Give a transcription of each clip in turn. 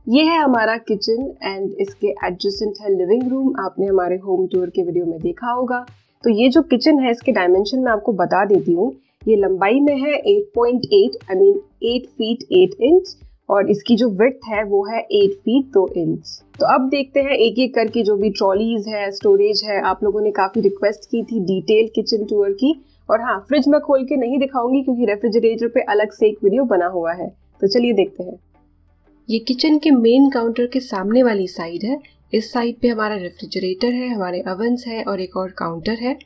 ये है हमारा किचन एंड इसके एडजेसेंट है लिविंग रूम। आपने हमारे होम टूर के वीडियो में देखा होगा। तो ये जो किचन है इसके डायमेंशन मैं आपको बता देती हूँ। ये लंबाई में है 8.8 8 फीट 8 इंच और इसकी जो विड्थ है वो है 8 फीट 2 इंच। तो अब देखते हैं एक एक करके जो भी ट्रॉलीज है, स्टोरेज है। आप लोगों ने काफी रिक्वेस्ट की थी डिटेल किचन टूर की। और हाँ, फ्रिज मैं खोल के नहीं दिखाऊंगी क्योंकि रेफ्रिजरेटर पे अलग से एक वीडियो बना हुआ है। तो चलिए देखते हैं। ये किचन के मेन काउंटर के सामने वाली साइड है। इस साइड पे हमारा रेफ्रिजरेटर है, हमारे ओवन्स है और एक और काउंटर है।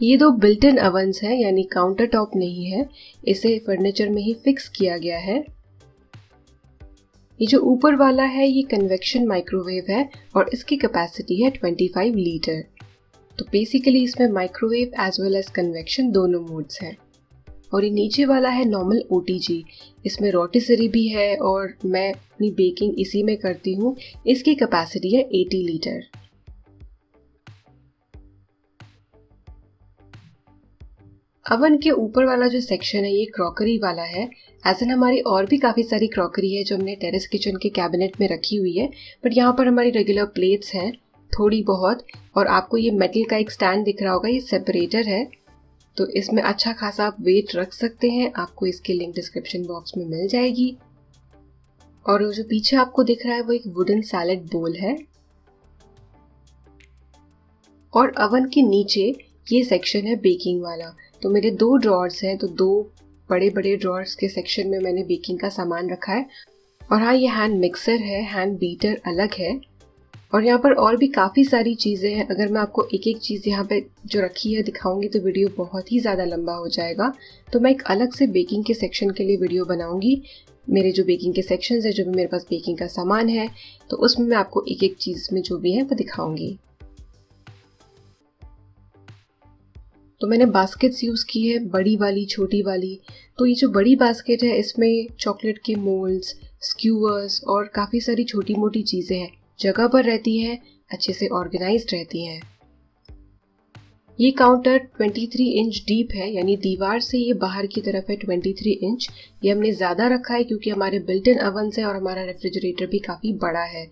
ये दो बिल्ट इन ओवन्स हैं, यानी काउंटर टॉप नहीं है, इसे फर्नीचर में ही फिक्स किया गया है। ये जो ऊपर वाला है ये कन्वेक्शन माइक्रोवेव है और इसकी कैपेसिटी है 25 लीटर। तो बेसिकली इसमें microwave as well as convection दोनों मोड्स हैं। और ये नीचे वाला है नॉर्मल OTG, इसमें रोटिसरी भी है और मैं अपनी बेकिंग इसी में करती हूँ। इसकी कैपेसिटी है 80 लीटर। अवन के ऊपर वाला जो सेक्शन है ये क्रॉकरी वाला है। एज एन हमारी और भी काफ़ी सारी क्रॉकरी है जो हमने टेरेस किचन के कैबिनेट में रखी हुई है, बट यहाँ पर हमारी रेगुलर प्लेट्स हैं थोड़ी बहुत। और आपको ये मेटल का एक स्टैंड दिख रहा होगा, ये सेपरेटर है, तो इसमें अच्छा खासा आप वेट रख सकते हैं। आपको इसकी लिंक डिस्क्रिप्शन बॉक्स में मिल जाएगी। और जो पीछे आपको दिख रहा है वो एक वुडन सैलेड बोल है। और अवन के नीचे ये सेक्शन है बेकिंग वाला। तो मेरे 2 ड्रॉर्स हैं, तो 2 बड़े बड़े ड्रॉर्स के सेक्शन में मैंने बेकिंग का सामान रखा है। और हाँ, ये हैंड मिक्सर है, हैंड बीटर अलग है। और यहाँ पर और भी काफ़ी सारी चीज़ें हैं। अगर मैं आपको एक एक चीज़ यहाँ पे जो रखी है दिखाऊंगी तो वीडियो बहुत ही ज़्यादा लंबा हो जाएगा। तो मैं एक अलग से बेकिंग के सेक्शन के लिए वीडियो बनाऊंगी। मेरे जो बेकिंग के सेक्शंस है, जो भी मेरे पास बेकिंग का सामान है, तो उसमें मैं आपको एक एक चीज़ में जो भी है वो दिखाऊंगी। तो मैंने बास्केट्स यूज़ की है, बड़ी वाली छोटी वाली। तो ये जो बड़ी बास्केट है इसमें चॉकलेट के मोल्ड्स, स्क्यूअर्स और काफ़ी सारी छोटी मोटी चीज़ें हैं, जगह पर रहती हैं, अच्छे से ऑर्गेनाइज्ड रहती हैं। ये काउंटर 23 इंच डीप है, यानी दीवार से ये बाहर की तरफ है 23 इंच। ये हमने ज़्यादा रखा है क्योंकि हमारे बिल्ट इन ओवन है और हमारा रेफ्रिजरेटर भी काफ़ी बड़ा है।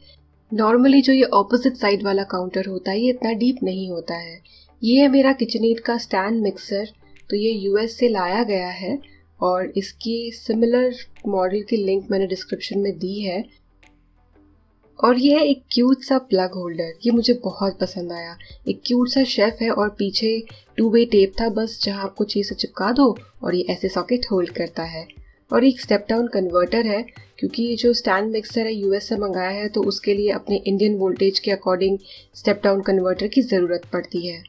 नॉर्मली जो ये ऑपोजिट साइड वाला काउंटर होता है ये इतना डीप नहीं होता है। ये है मेरा किचनएड का स्टैंड मिक्सर। तो ये US से लाया गया है और इसकी सिमिलर मॉडल की लिंक मैंने डिस्क्रिप्शन में दी है। और ये है एक क्यूट सा प्लग होल्डर, ये मुझे बहुत पसंद आया। एक क्यूट सा शेफ है और पीछे 2-वे टेप था बस, जहाँ आपको चीज़ से चिपका दो और ये ऐसे सॉकेट होल्ड करता है। और एक स्टेप डाउन कन्वर्टर है, क्योंकि ये जो स्टैंड मिक्सर है US से मंगाया है तो उसके लिए अपने इंडियन वोल्टेज के अकॉर्डिंग स्टेप डाउन कन्वर्टर की ज़रूरत पड़ती है।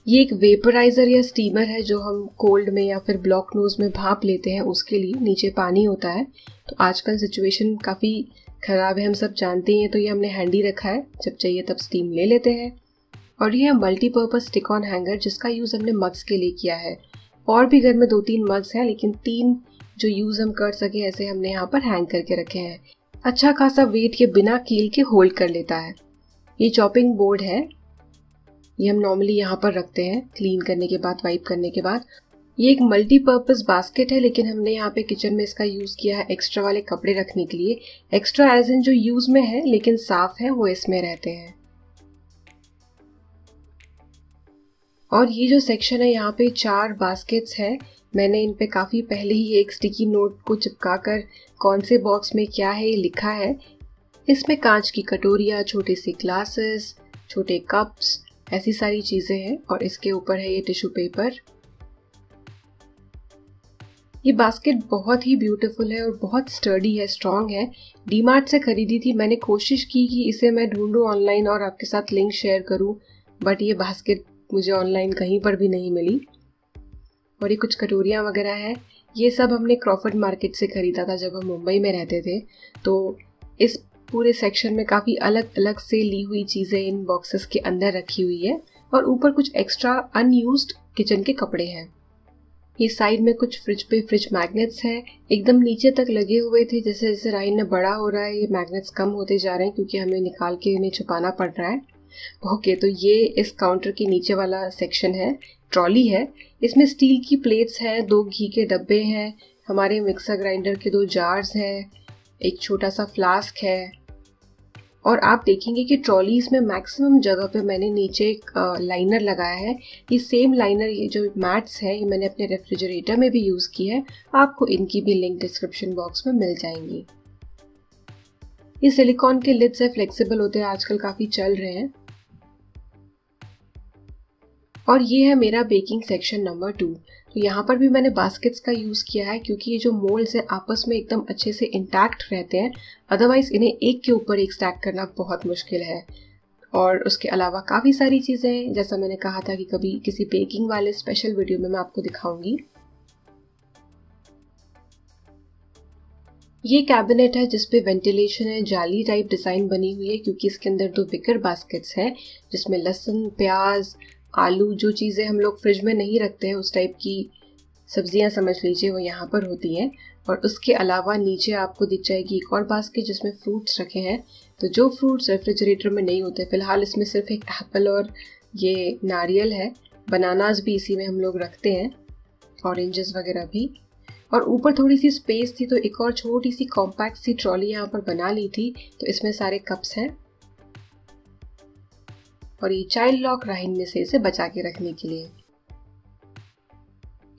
ये एक वेपराइज़र या स्टीमर है जो हम कोल्ड में या फिर ब्लॉक नोज में भाप लेते हैं, उसके लिए नीचे पानी होता है। तो आजकल सिचुएशन काफ़ी ख़राब है, हम सब जानते हैं, तो ये हमने हैंडी रखा है, जब चाहिए तब स्टीम ले लेते हैं। और ये है मल्टीपर्पज़ स्टिक ऑन हैंगर, जिसका यूज़ हमने मग्स के लिए किया है। और भी घर में 2-3 मग्स हैं, लेकिन 3 जो यूज़ हम कर सके ऐसे हमने यहाँ पर हैंग करके रखे हैं। अच्छा खासा वेट ये बिना कील के होल्ड कर लेता है। ये चॉपिंग बोर्ड है, ये हम नॉर्मली यहाँ पर रखते हैं क्लीन करने के बाद, वाइप करने के बाद। ये एक मल्टीपर्पज़ बास्केट है, लेकिन हमने यहाँ पे किचन में इसका यूज़ किया है एक्स्ट्रा वाले कपड़े रखने के लिए। एक्स्ट्रा एज इन जो यूज़ में है लेकिन साफ है, वो इसमें रहते हैं। और ये जो सेक्शन है यहाँ पे 4 बास्केट्स हैं। मैंने इन पे काफ़ी पहले ही एक स्टिकी नोट को चिपका कर कौन से बॉक्स में क्या है ये लिखा है। इसमें कांच की कटोरियाँ, छोटे से ग्लासेस, छोटे कप्स, ऐसी सारी चीज़ें हैं। और इसके ऊपर है ये टिश्यू पेपर। ये बास्केट बहुत ही ब्यूटीफुल है और बहुत स्टर्डी है, स्ट्रॉन्ग है। डीमार्ट से खरीदी थी। मैंने कोशिश की कि इसे मैं ढूंढूं ऑनलाइन और आपके साथ लिंक शेयर करूं, बट ये बास्केट मुझे ऑनलाइन कहीं पर भी नहीं मिली। और ये कुछ कटोरियाँ वगैरह हैं, ये सब हमने क्रॉफर्ड मार्केट से ख़रीदा था जब हम मुंबई में रहते थे। तो इस पूरे सेक्शन में काफ़ी अलग अलग से ली हुई चीज़ें इन बॉक्सेस के अंदर रखी हुई है। और ऊपर कुछ एक्स्ट्रा अनयूज्ड किचन के कपड़े हैं। ये साइड में कुछ फ्रिज मैग्नेट्स हैं, एकदम नीचे तक लगे हुए थे। जैसे जैसे राइन बड़ा हो रहा है ये मैग्नेट्स कम होते जा रहे हैं, क्योंकि हमें निकाल के इन्हें छुपाना पड़ रहा है। ओके, तो ये इस काउंटर के नीचे वाला सेक्शन है, ट्रॉली है। इसमें स्टील की प्लेट्स हैं, 2 घी के डब्बे हैं, हमारे मिक्सर ग्राइंडर के 2 जार्स हैं, एक छोटा सा फ्लास्क है। और आप देखेंगे कि ट्रॉलीज में मैक्सिमम जगह पे मैंने नीचे एक लाइनर लगाया है। ये सेम लाइनर, ये जो मैट्स है, ये मैंने अपने रेफ्रिजरेटर में भी यूज़ की है। आपको इनकी भी लिंक डिस्क्रिप्शन बॉक्स में मिल जाएंगी। ये सिलिकॉन के लिड से फ्लेक्सिबल होते हैं, आजकल काफ़ी चल रहे हैं। और ये है मेरा बेकिंग सेक्शन नंबर 2। तो यहाँ पर भी मैंने बास्केट्स का यूज़ किया है क्योंकि ये जो मोल्ड्स हैं आपस में एकदम अच्छे से इंटैक्ट रहते हैं, अदरवाइज़ इन्हें एक के ऊपर एक स्टैक करना बहुत मुश्किल है। और उसके अलावा काफ़ी सारी चीज़ें हैं, जैसा मैंने कहा था कि कभी किसी बेकिंग वाले स्पेशल वीडियो में मैं आपको दिखाऊंगी। ये कैबिनेट है जिसपे वेंटिलेशन है, जाली टाइप डिज़ाइन बनी हुई है क्योंकि इसके अंदर 2 विकर बास्केट्स हैं जिसमें लहसुन, प्याज, आलू, जो चीज़ें हम लोग फ्रिज में नहीं रखते हैं उस टाइप की सब्जियां समझ लीजिए, वो यहाँ पर होती हैं। और उसके अलावा नीचे आपको दिख जाएगी एक और बास्केट जिसमें फ्रूट्स रखे हैं। तो जो फ्रूट्स रेफ्रिजरेटर में नहीं होते, फिलहाल इसमें सिर्फ एक एप्पल और ये नारियल है। बनानास भी इसी में हम लोग रखते हैं, ऑरेंजेस वगैरह भी। और ऊपर थोड़ी सी स्पेस थी तो एक और छोटी सी कॉम्पैक्ट सी ट्रॉली यहाँ पर बना ली थी, तो इसमें सारे कप्स हैं। और ये चाइल्ड लॉक रहने से इसे बचा के रखने के लिए।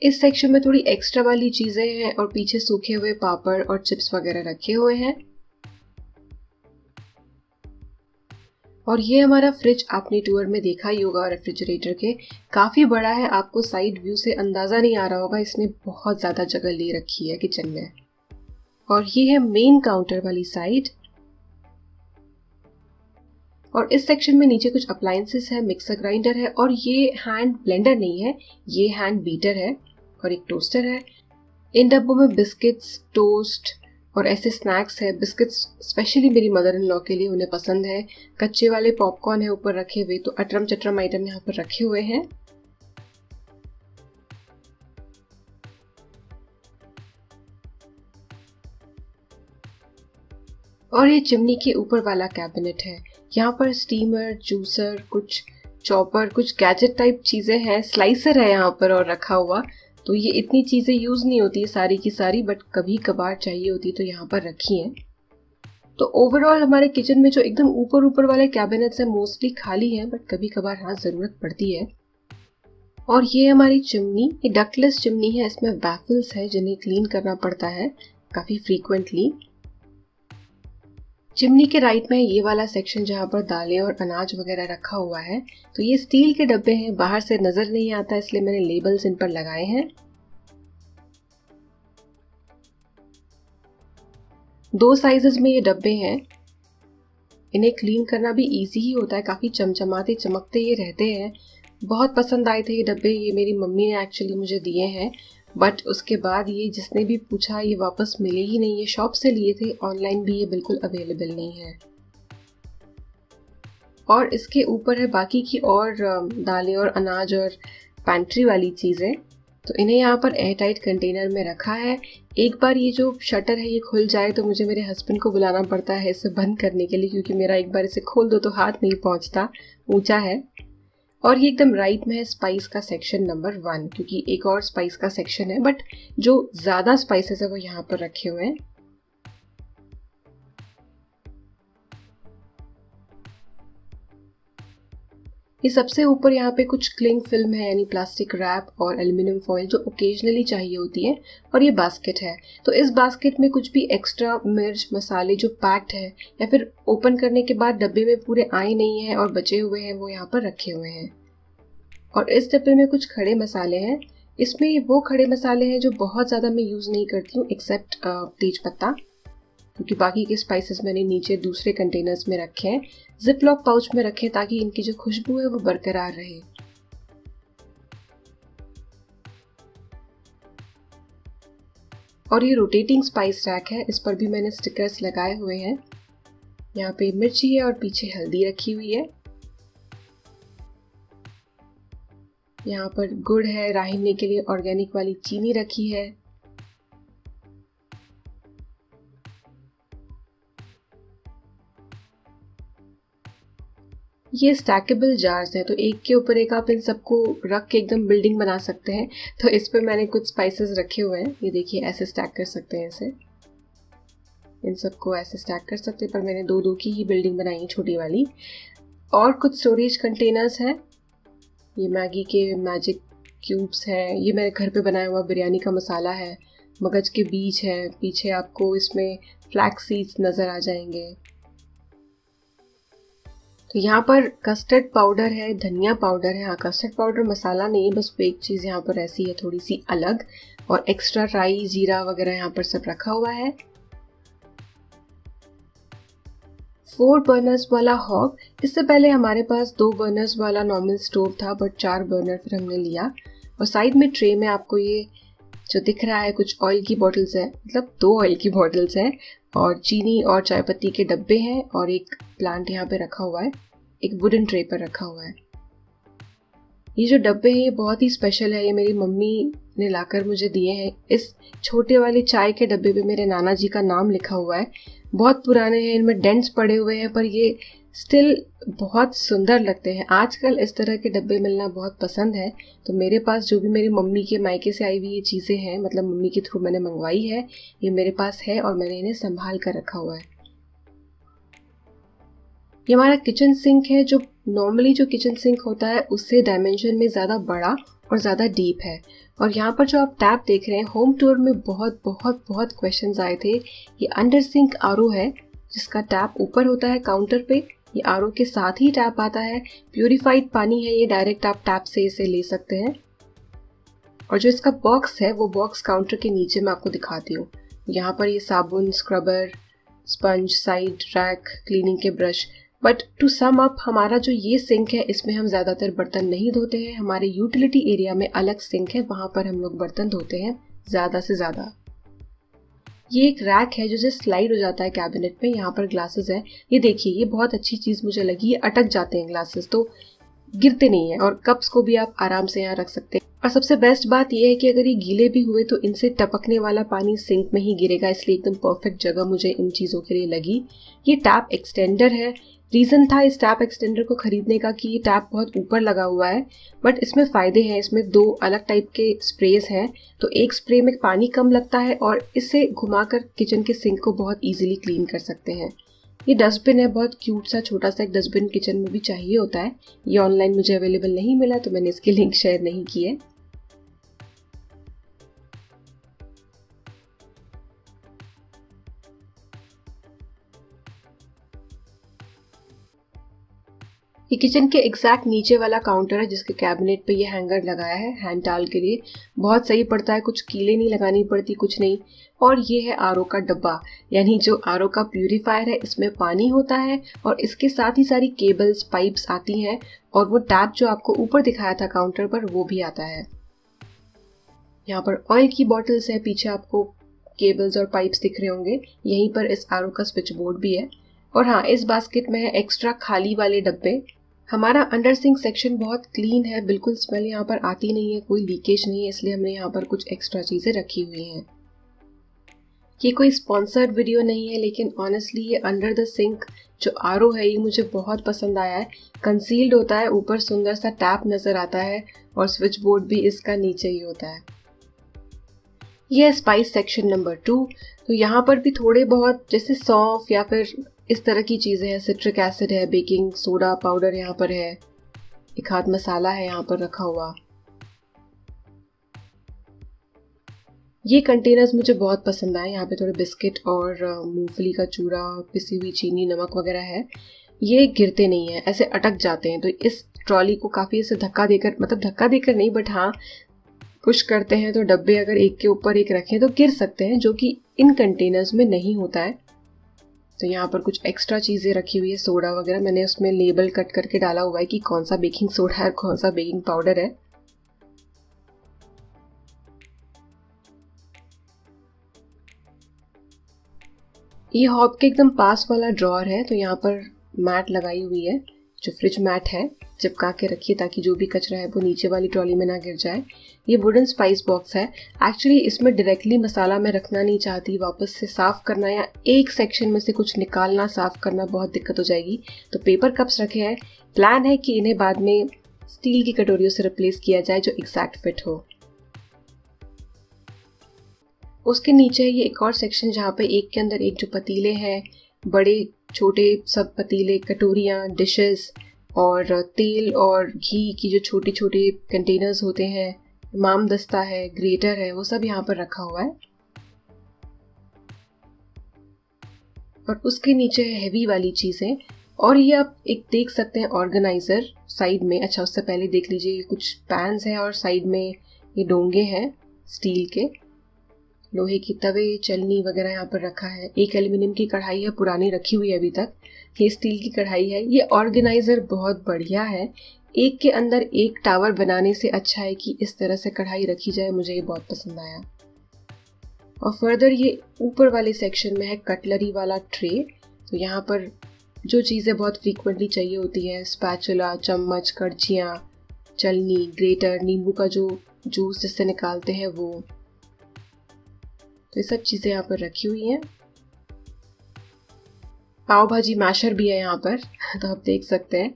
इस सेक्शन में थोड़ी एक्स्ट्रा वाली चीजें हैं और पीछे सूखे हुए पापड़ और चिप्स वगैरह रखे हुए हैं। और ये हमारा फ्रिज आपने टूर में देखा ही होगा, रेफ्रिजरेटर के काफी बड़ा है। आपको साइड व्यू से अंदाजा नहीं आ रहा होगा, इसने बहुत ज्यादा जगह ले रखी है किचन में। और ये है मेन काउंटर वाली साइड। और इस सेक्शन में नीचे कुछ अप्लायंसेस है, मिक्सर ग्राइंडर है और ये हैंड ब्लेंडर नहीं है, ये हैंड बीटर है और एक टोस्टर है। इन डब्बों में बिस्किट्स, टोस्ट और ऐसे स्नैक्स है। बिस्किट्स स्पेशली मेरी मदर इन लॉ के लिए, उन्हें पसंद है। कच्चे वाले पॉपकॉर्न है ऊपर रखे हुए, तो अटरम चटरम आइटम यहाँ पर रखे हुए हैं। और ये चिमनी के ऊपर वाला कैबिनेट है, यहाँ पर स्टीमर, जूसर, कुछ चॉपर, कुछ गैजेट टाइप चीजें हैं। स्लाइसर है यहाँ पर और रखा हुआ। तो ये इतनी चीजें यूज नहीं होती सारी की सारी, बट कभी कभार चाहिए होती तो यहाँ पर रखी हैं। तो ओवरऑल हमारे किचन में जो एकदम ऊपर ऊपर वाले कैबिनेट्स हैं मोस्टली खाली हैं, बट कभी कभार हाँ जरूरत पड़ती है। और ये हमारी चिमनी, ये डक्टलेस चिमनी है, इसमें बैफल्स है जिन्हें क्लीन करना पड़ता है काफी फ्रीक्वेंटली। चिमनी के राइट में ये वाला सेक्शन जहाँ पर दालें और अनाज वगैरह रखा हुआ है। तो ये स्टील के डब्बे हैं, बाहर से नजर नहीं आता इसलिए मैंने लेबल्स इन पर लगाए हैं। 2 साइजेस में ये डब्बे हैं। इन्हें क्लीन करना भी इजी ही होता है, काफी चमचमाते चमकते ये रहते हैं। बहुत पसंद आए थे ये डब्बे, ये मेरी मम्मी ने एक्चुअली मुझे दिए हैं। बट उसके बाद ये जिसने भी पूछा ये वापस मिले ही नहीं। ये शॉप से लिए थे, ऑनलाइन भी ये बिल्कुल अवेलेबल नहीं है। और इसके ऊपर है बाकी की और दालें और अनाज और पैंट्री वाली चीज़ें। तो इन्हें यहाँ पर एयर टाइट कंटेनर में रखा है। एक बार ये जो शटर है ये खुल जाए तो मुझे मेरे हस्बैंड को बुलाना पड़ता है इसे बंद करने के लिए, क्योंकि मेरा एक बार इसे खोल दो तो हाथ नहीं पहुँचता, ऊंचा है। और ये एकदम राइट में है स्पाइस का सेक्शन नंबर 1, क्योंकि एक और स्पाइस का सेक्शन है, बट जो ज़्यादा स्पाइसेस है वो यहाँ पर रखे हुए हैं। ये सबसे ऊपर यहाँ पे कुछ क्लिंग फिल्म है, यानी प्लास्टिक रैप और एल्यूमिनियम फॉइल जो ओकेजनली चाहिए होती है। और ये बास्केट है, तो इस बास्केट में कुछ भी एक्स्ट्रा मिर्च मसाले जो पैक्ड है या फिर ओपन करने के बाद डब्बे में पूरे आए नहीं है और बचे हुए हैं वो यहाँ पर रखे हुए हैं। और इस डब्बे में कुछ खड़े मसाले हैं। इसमें वो खड़े मसाले हैं जो बहुत ज़्यादा मैं यूज़ नहीं करती हूँ, एक्सेप्ट तेज पत्ता, क्योंकि बाकी के स्पाइसेस मैंने नीचे दूसरे कंटेनर्स में रखे हैं, जिप लॉक पाउच में रखे ताकि इनकी जो खुशबू है वो बरकरार रहे। और ये रोटेटिंग स्पाइस रैक है, इस पर भी मैंने स्टिकर्स लगाए हुए हैं। यहाँ पे मिर्ची है और पीछे हल्दी रखी हुई है। यहाँ पर गुड़ है, राहिने के लिए ऑर्गेनिक वाली चीनी रखी है। ये स्टैकेबल जार्स हैं, तो एक के ऊपर एक आप इन सबको रख के एकदम बिल्डिंग बना सकते हैं। तो इस पे मैंने कुछ स्पाइसेस रखे हुए हैं, ये देखिए ऐसे स्टैक कर सकते हैं, ऐसे इन सबको ऐसे स्टैक कर सकते हैं, पर मैंने दो दो की ही बिल्डिंग बनाई है, छोटी वाली। और कुछ स्टोरेज कंटेनर्स हैं, ये मैगी के मैजिक क्यूब्स हैं, ये मेरे घर पे बनाया हुआ बिरयानी का मसाला है, मगज के बीज है, पीछे आपको इसमें फ्लैक्स सीड्स नज़र आ जाएंगे। तो यहाँ पर कस्टर्ड पाउडर है, धनिया पाउडर है। हाँ, कस्टर्ड पाउडर मसाला नहीं है, बस वो एक चीज़ यहाँ पर ऐसी है थोड़ी सी अलग। और एक्स्ट्रा राई जीरा वगैरह यहाँ पर सब रखा हुआ है। 4 बर्नर्स वाला हॉब। इससे पहले हमारे पास 2 बर्नर्स वाला नॉर्मल स्टोव था, बट 4 बर्नर फिर हमने लिया। और साइड में ट्रे में आपको ये जो दिख रहा है कुछ ऑयल की बॉटल्स है, मतलब 2 ऑयल की बॉटल्स हैं, और चीनी और चाय पत्ती के डब्बे हैं, और एक प्लांट यहाँ पे रखा हुआ है, एक वुडन ट्रे पर रखा हुआ है। ये जो डब्बे हैं ये बहुत ही स्पेशल है, ये मेरी मम्मी ने लाकर मुझे दिए हैं। इस छोटे वाले चाय के डब्बे पे मेरे नाना जी का नाम लिखा हुआ है। बहुत पुराने हैं, इनमें डेंट्स पड़े हुए हैं, पर ये स्टिल बहुत सुंदर लगते हैं। आजकल इस तरह के डब्बे मिलना बहुत पसंद है, तो मेरे पास जो भी मेरी मम्मी के मायके से आई हुई ये चीज़ें हैं, मतलब मम्मी के थ्रू मैंने मंगवाई है, ये मेरे पास है और मैंने इन्हें संभाल कर रखा हुआ है। ये हमारा किचन सिंक है, जो नॉर्मली जो किचन सिंक होता है उससे डायमेंशन में ज़्यादा बड़ा और ज़्यादा डीप है। और यहाँ पर जो आप टैप देख रहे हैं, होम टूर में बहुत बहुत बहुत क्वेश्चंस आए थे। ये अंडर सिंक आरओ है, जिसका टैप ऊपर होता है काउंटर पे। ये आरओ के साथ ही टैप आता है, प्यूरिफाइड पानी है ये, डायरेक्ट आप टैप से इसे ले सकते हैं। और जो इसका बॉक्स है वो बॉक्स काउंटर के नीचे मैं आपको दिखाती हूँ। यहाँ पर ये साबुन, scrubber, sponge, side rack, cleaning के brush. But to sum up, हमारा जो ये सिंक है इसमें हम ज़्यादातर बर्तन नहीं धोते हैं। हमारे यूटिलिटी एरिया में अलग सिंक है, वहाँ पर हम लोग बर्तन धोते हैं ज़्यादा से ज़्यादा। ये एक रैक है जो जस्ट स्लाइड हो जाता है कैबिनेट में। यहाँ पर ग्लासेस है, ये देखिए, ये बहुत अच्छी चीज़ मुझे लगी। ये अटक जाते हैं ग्लासेस, तो गिरते नहीं है, और कप्स को भी आप आराम से यहाँ रख सकते हैं। और सबसे बेस्ट बात यह है कि अगर ये गीले भी हुए तो इनसे टपकने वाला पानी सिंक में ही गिरेगा, इसलिए एकदम परफेक्ट जगह मुझे इन चीज़ों के लिए लगी। ये टैप एक्सटेंडर है। रीज़न था इस टैप एक्सटेंडर को खरीदने का कि ये टैप बहुत ऊपर लगा हुआ है, बट इसमें फ़ायदे हैं। इसमें 2 अलग टाइप के स्प्रेज हैं, तो एक स्प्रे में पानी कम लगता है और इससे घुमाकर किचन के सिंक को बहुत ईजिली क्लीन कर सकते हैं। ये डस्टबिन है, बहुत क्यूट सा छोटा सा एक डस्टबिन किचन में भी चाहिए होता है। ये ऑनलाइन मुझे अवेलेबल नहीं मिला, तो मैंने इसकी लिंक शेयर नहीं की है। ये किचन के एग्जैक्ट नीचे वाला काउंटर है, जिसके कैबिनेट पे ये हैंगर लगाया है हैंड टाल के लिए। बहुत सही पड़ता है, कुछ कीलें नहीं लगानी पड़ती, कुछ नहीं। और ये है आरओ का डब्बा, यानी जो आरओ का प्यूरीफायर है, इसमें पानी होता है और इसके साथ ही सारी केबल्स, पाइप्स आती हैं, और वो टैप जो आपको ऊपर दिखाया था काउंटर पर वो भी आता है। यहाँ पर ऑयल की बॉटल्स है, पीछे आपको केबल्स और पाइप्स दिख रहे होंगे। यहीं पर इस आरओ का स्विच बोर्ड भी है। और हाँ, इस बास्केट में है एक्स्ट्रा खाली वाले डब्बे। हमारा अंडर सिंक सेक्शन बहुत क्लीन है, बिल्कुल स्मेल यहाँ पर आती नहीं है, कोई लीकेज नहीं है, इसलिए हमने यहाँ पर कुछ एक्स्ट्रा चीज़ें रखी हुई हैं। ये कोई स्पॉन्सर्ड वीडियो नहीं है, लेकिन ऑनेस्टली ये अंडर द सिंक जो आरओ है ये मुझे बहुत पसंद आया है। कंसील्ड होता है, ऊपर सुंदर सा टैप नज़र आता है, और स्विच बोर्ड भी इसका नीचे ही होता है। ये है स्पाइस सेक्शन नंबर 2। तो यहाँ पर भी थोड़े बहुत जैसे सौंफ या फिर इस तरह की चीज़ें हैं। सिट्रिक एसिड है, बेकिंग सोडा पाउडर यहाँ पर है, एक हाथ मसाला है यहाँ पर रखा हुआ। ये कंटेनर्स मुझे बहुत पसंद आए। यहाँ पे थोड़े बिस्किट और मूंगफली का चूरा, पिसी हुई चीनी, नमक वगैरह है। ये गिरते नहीं है, ऐसे अटक जाते हैं। तो इस ट्रॉली को काफ़ी ऐसे धक्का देकर, मतलब धक्का देकर नहीं, बट हाँ पुश करते हैं तो डब्बे अगर एक के ऊपर एक रखें तो गिर सकते हैं, जो कि इन कंटेनर्स में नहीं होता है। तो यहाँ पर कुछ एक्स्ट्रा चीज़ें रखी हुई है, सोडा वगैरह। मैंने उसमें लेबल कट करके डाला हुआ है कि कौन सा बेकिंग सोडा है, कौन सा बेकिंग पाउडर है। ये हॉब के एकदम पास वाला ड्रॉअर है, तो यहाँ पर मैट लगाई हुई है, जो फ्रिज मैट है चिपका के रखिए ताकि जो भी कचरा है वो नीचे वाली ट्रॉली में ना गिर जाए। ये वुडन स्पाइस बॉक्स है। एक्चुअली इसमें डायरेक्टली मसाला मैं रखना नहीं चाहती, वापस से साफ़ करना या एक सेक्शन में से कुछ निकालना साफ़ करना बहुत दिक्कत हो जाएगी, तो पेपर कप्स रखे हैं। प्लान है कि इन्हें बाद में स्टील की कटोरियों से रिप्लेस किया जाए जो एग्जैक्ट फिट हो। उसके नीचे ये एक और सेक्शन जहाँ पे एक के अंदर एक जो पतीले हैं, बड़े छोटे सब पतीले, कटोरियाँ, डिशेस और तेल और घी की जो छोटे छोटे कंटेनर्स होते हैं, इमाम दस्ता है, ग्रेटर है, वो सब यहाँ पर रखा हुआ है। और उसके नीचे है हेवी वाली चीज़ें। और ये आप एक देख सकते हैं ऑर्गेनाइज़र साइड में। अच्छा, उससे पहले देख लीजिए कुछ पैन्स हैं और साइड में ये डोंगे हैं स्टील के, लोहे की तवे, चलनी वगैरह यहाँ पर रखा है। एक एल्युमिनियम की कढ़ाई है, पुरानी रखी हुई है अभी तक। ये स्टील की कढ़ाई है। ये ऑर्गेनाइज़र बहुत बढ़िया है। एक के अंदर एक टावर बनाने से अच्छा है कि इस तरह से कढ़ाई रखी जाए। मुझे ये बहुत पसंद आया। और फर्दर ये ऊपर वाले सेक्शन में है कटलरी वाला ट्रे। तो यहाँ पर जो चीज़ें बहुत फ्रीक्वेंटली चाहिए होती है, स्पैचुला, चम्मच, कड़छियाँ, चलनी, ग्रेटर, नींबू का जो जूस जिससे निकालते हैं वो, तो ये सब चीज़ें यहाँ पर रखी हुई हैं। पाव भाजी मैशर भी है यहाँ पर तो आप देख सकते हैं।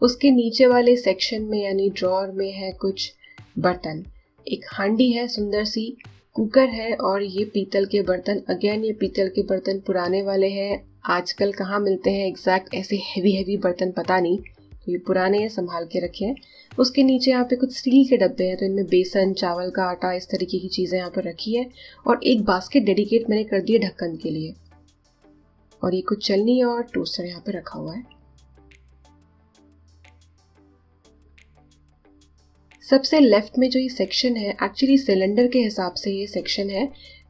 उसके नीचे वाले सेक्शन में यानी ड्रॉर में है कुछ बर्तन। एक हांडी है सुंदर सी, कुकर है और ये पीतल के बर्तन। अगेन ये पीतल के बर्तन पुराने वाले हैं, आजकल कहाँ मिलते हैं एग्जैक्ट ऐसे हैवी बर्तन पता नहीं, तो ये पुराने हैं, संभाल के रखे हैं। उसके नीचे यहाँ पे कुछ स्टील के डब्बे हैं, तो इनमें बेसन, चावल का आटा, इस तरीके की चीज़ें यहाँ पर रखी है। और एक बास्केट डेडिकेट मैंने कर दी है ढक्कन के लिए। और ये कुछ चलनी और टोस्टर यहाँ पे रखा हुआ है। सबसे लेफ्ट में जो ये सेक्शन है, एक्चुअली सिलेंडर के हिसाब से ये सेक्शन है,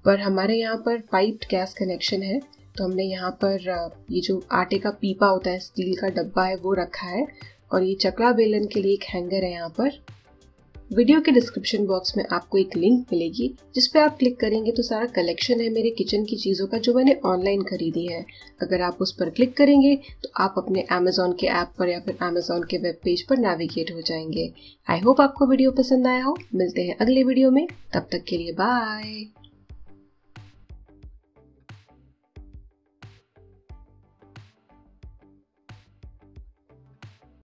पर हमारे यहाँ पर पाइप्ड गैस कनेक्शन है, तो हमने यहाँ पर ये जो आटे का पीपा होता है, स्टील का डब्बा है, वो रखा है। और ये चकला बेलन के लिए एक हैंगर है यहाँ पर। वीडियो के डिस्क्रिप्शन बॉक्स में आपको एक लिंक मिलेगी जिस पे आप क्लिक करेंगे तो सारा कलेक्शन है मेरे किचन की चीज़ों का जो मैंने ऑनलाइन खरीदी है। अगर आप उस पर क्लिक करेंगे तो आप अपने अमेज़ॉन के ऐप पर या फिर अमेज़ॉन के वेब पेज पर नेविगेट हो जाएंगे। आई होप आपको वीडियो पसंद आया हो। मिलते हैं अगले वीडियो में, तब तक के लिए बाय।